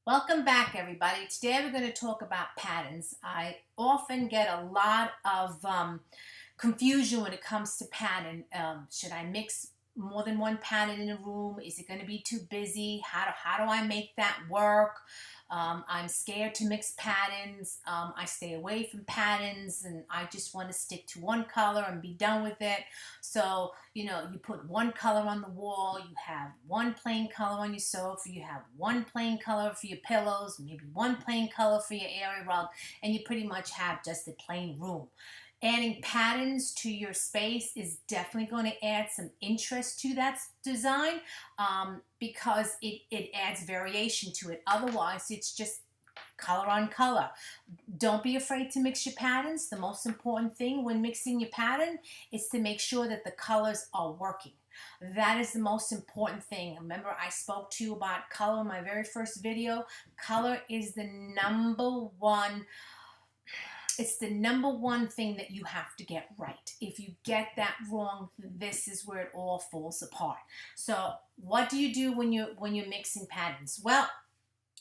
Welcome back, everybody. Today we're going to talk about patterns. I often get a lot of confusion when it comes to pattern. Should I mix more than one pattern in a room? Is it going to be too busy? How do I make that work? I'm scared to mix patterns. I stay away from patterns and I just want to stick to one color and be done with it. So, you put one color on the wall, you have one plain color on your sofa, you have one plain color for your pillows, maybe one plain color for your area rug, and you pretty much have just a plain room. Adding patterns to your space is definitely going to add some interest to that design because it adds variation to it. Otherwise, it's just color on color. Don't be afraid to mix your patterns. The most important thing when mixing your pattern is to make sure that the colors are working. That is the most important thing. Remember, I spoke to you about color in my very first video. Color is the number one. It's the number one thing that you have to get right. If you get that wrong, this is where it all falls apart. So what do you do when you're mixing patterns? Well,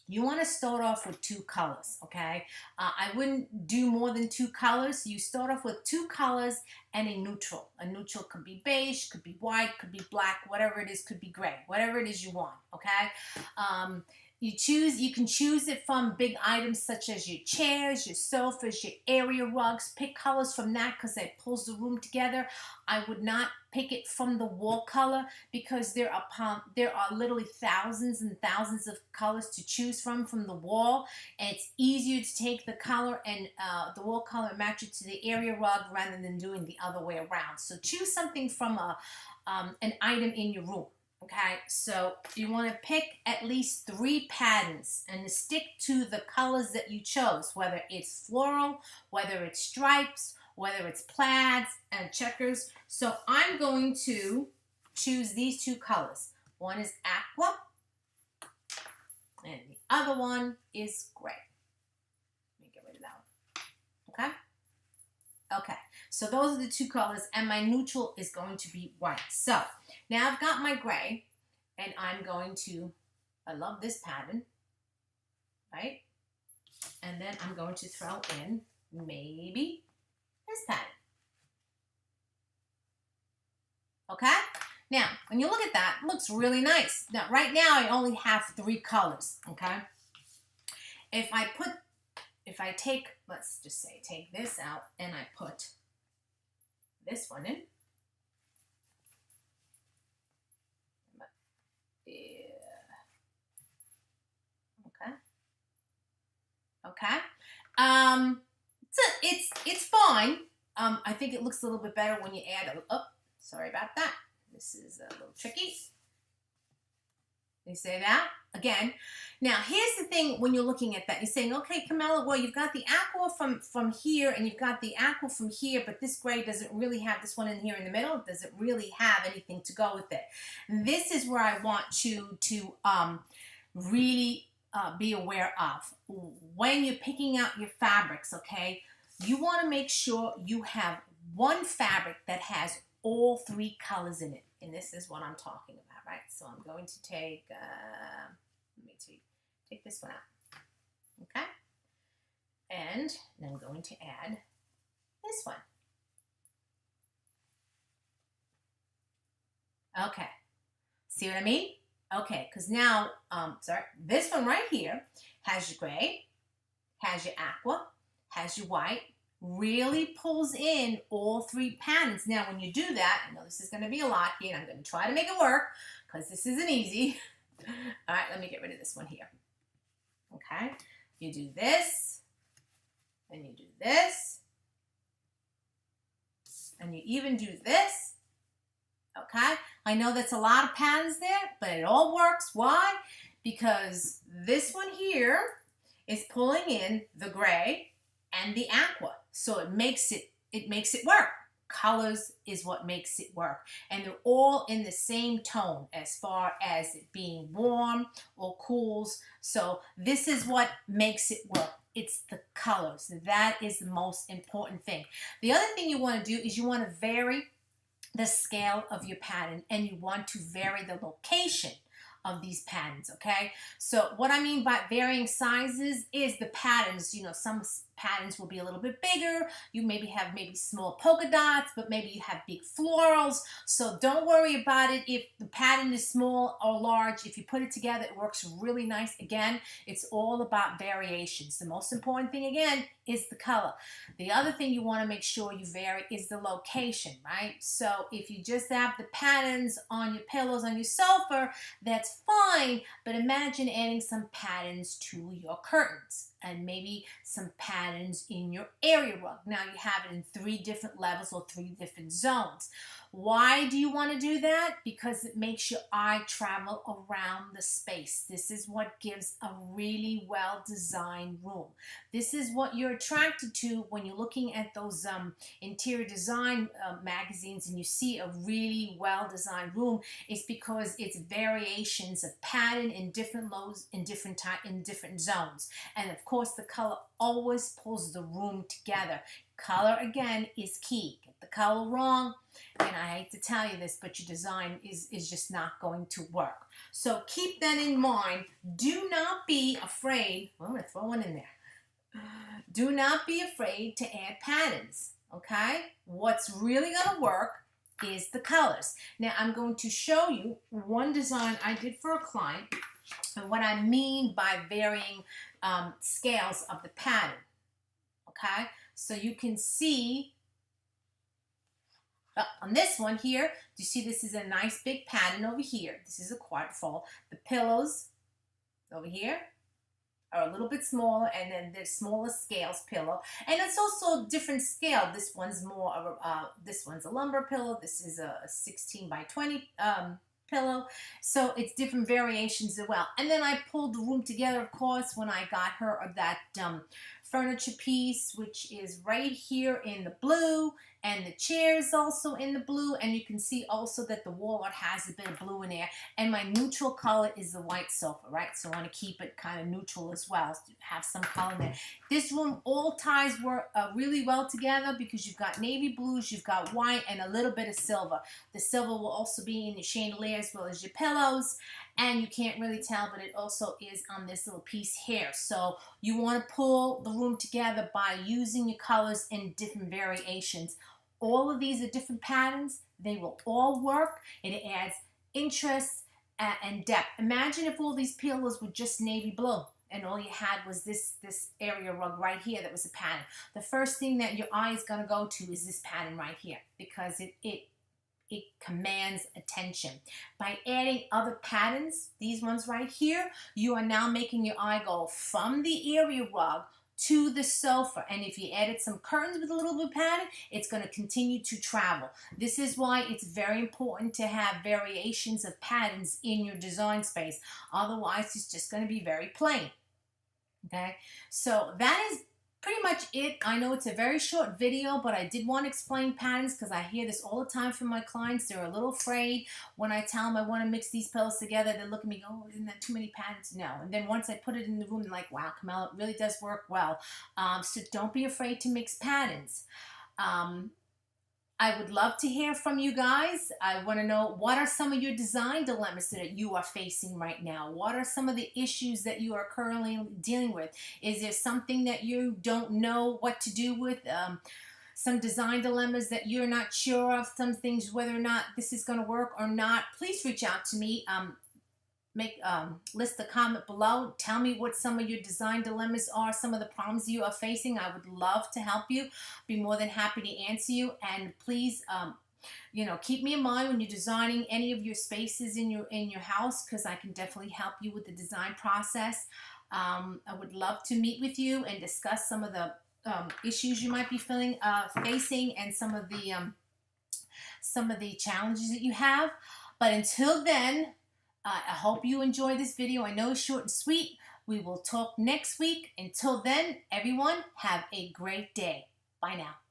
you want to start off with two colors, okay? I wouldn't do more than two colors. You start off with two colors and a neutral. A neutral could be beige, could be white, could be black, whatever it is, could be gray, whatever it is you want, okay? You can choose it from big items such as your chairs, your sofas, your area rugs. Pick colors from that because that pulls the room together. I would not pick it from the wall color because there are literally thousands and thousands of colors to choose from the wall, and it's easier to take the color and the wall color and match it to the area rug rather than doing the other way around. So choose something from an item in your room. Okay, so you want to pick at least 3 patterns and stick to the colors that you chose, whether it's floral, whether it's stripes, whether it's plaids and checkers. So I'm going to choose these 2 colors. One is aqua and the other one is gray. Let me get rid of that one. Okay? Okay, so those are the 2 colors, and my neutral is going to be white. So now I've got my gray, and I'm going to, I love this pattern, right? And then I'm going to throw in maybe this pattern. Okay? Now, when you look at that, it looks really nice. Now, right now, I only have 3 colors, okay? If I take, let's just say, take this out and I put this one in. Yeah. Okay. It's fine. I think it looks a little bit better when you add sorry about that. This is a little tricky. You say that again. Now, here's the thing when you're looking at that. You're saying, okay, Camilla, well, you've got the aqua from here and you've got the aqua from here, but this gray doesn't really have this one in here in the middle. It doesn't really have anything to go with it. This is where I want you to really be aware of. When you're picking out your fabrics, okay, you want to make sure you have one fabric that has all 3 colors in it. And this is what I'm talking about, right? So I'm going to take, let me take this one out, okay? And I'm going to add this one. Okay, see what I mean? Okay, because now, this one right here has your gray, has your aqua, has your white, really pulls in all 3 patterns. Now, when you do that, I know this is going to be a lot here, and I'm going to try to make it work because this isn't easy. All right, let me get rid of this one here. Okay, you do this, and you do this, and you even do this. Okay, I know that's a lot of patterns there, but it all works. Why? Because this one here is pulling in the gray and the aqua. So it makes it work. Colors is what makes it work. And they're all in the same tone as far as it being warm or cools. So this is what makes it work. It's the colors. That is the most important thing. The other thing you want to do is you want to vary the scale of your pattern, and you want to vary the location of these patterns, okay? So what I mean by varying sizes is the patterns. You know, some patterns will be a little bit bigger. You maybe have small polka dots, but maybe you have big florals. So don't worry about it if the pattern is small or large. If you put it together, it works really nice. Again, it's all about variations. The most important thing, again, is the color. The other thing you want to make sure you vary is the location, right? So if you just have the patterns on your pillows on your sofa, that's fine, but imagine adding some patterns to your curtains and maybe some patterns in your area rug. Now you have it in 3 different levels or 3 different zones. Why do you want to do that? Because it makes your eye travel around the space. This is what gives a really well-designed room. This is what you're attracted to when you're looking at those interior design magazines and you see a really well-designed room. It's because it's variations of pattern in different lows, in different zones. And of course, the color always pulls the room together. Color, again, is key. Get the color wrong, and I hate to tell you this, but your design is just not going to work. So keep that in mind. Do not be afraid. I'm going to throw one in there. Do not be afraid to add patterns, okay? What's really going to work is the colors. Now, I'm going to show you one design I did for a client and what I mean by varying scales of the pattern, okay? So you can see on this one here, do you see this is a nice big pattern over here? This is a quadrifold. The pillows over here are a little bit smaller, and then there's smaller scales pillow. And it's also different scale. This one's more of this one's a lumbar pillow. This is a 16 by 20 pillow. So it's different variations as well. And then I pulled the room together, of course, when I got her that furniture piece, which is right here in the blue, and the chair is also in the blue, and you can see also that the wall art has a bit of blue in there, and my neutral color is the white sofa, right? So I want to keep it kind of neutral as well, so have some color in there. This room, all ties work really well together because you've got navy blues, you've got white, and a little bit of silver. The silver will also be in your chandelier as well as your pillows, and you can't really tell, but it also is on this little piece here. So you want to pull the room together by using your colors in different variations. All of these are different patterns. They will all work, and it adds interest and depth. Imagine if all these pillows were just navy blue and all you had was this area rug right here that was a pattern. The first thing that your eye is going to go to is this pattern right here because it commands attention. By adding other patterns, these ones right here, you are now making your eye go from the area rug to the sofa. And if you added some curtains with a little bit of pattern, it's going to continue to travel. This is why it's very important to have variations of patterns in your design space. Otherwise, it's just going to be very plain. Okay, so that is pretty much it. I know it's a very short video, but I did want to explain patterns because I hear this all the time from my clients. They're a little afraid when I tell them I want to mix these pillows together. They look at me, oh, isn't that too many patterns? No. And then once I put it in the room, they're like, wow, Camilla, it really does work well. So don't be afraid to mix patterns. I would love to hear from you guys. I want to know, what are some of your design dilemmas that you are facing right now? What are some of the issues that you are currently dealing with? Is there something that you don't know what to do with? Some design dilemmas that you're not sure of, some things, whether or not this is going to work or not? Please reach out to me. List a comment below. Tell me what some of your design dilemmas are, some of the problems you are facing. I would love to help you. Be more than happy to answer you. And please, keep me in mind when you're designing any of your spaces in your house, because I can definitely help you with the design process. I would love to meet with you and discuss some of the issues you might be facing, and some of the challenges that you have. But until then, I hope you enjoyed this video. I know it's short and sweet. We will talk next week. Until then, everyone, have a great day. Bye now.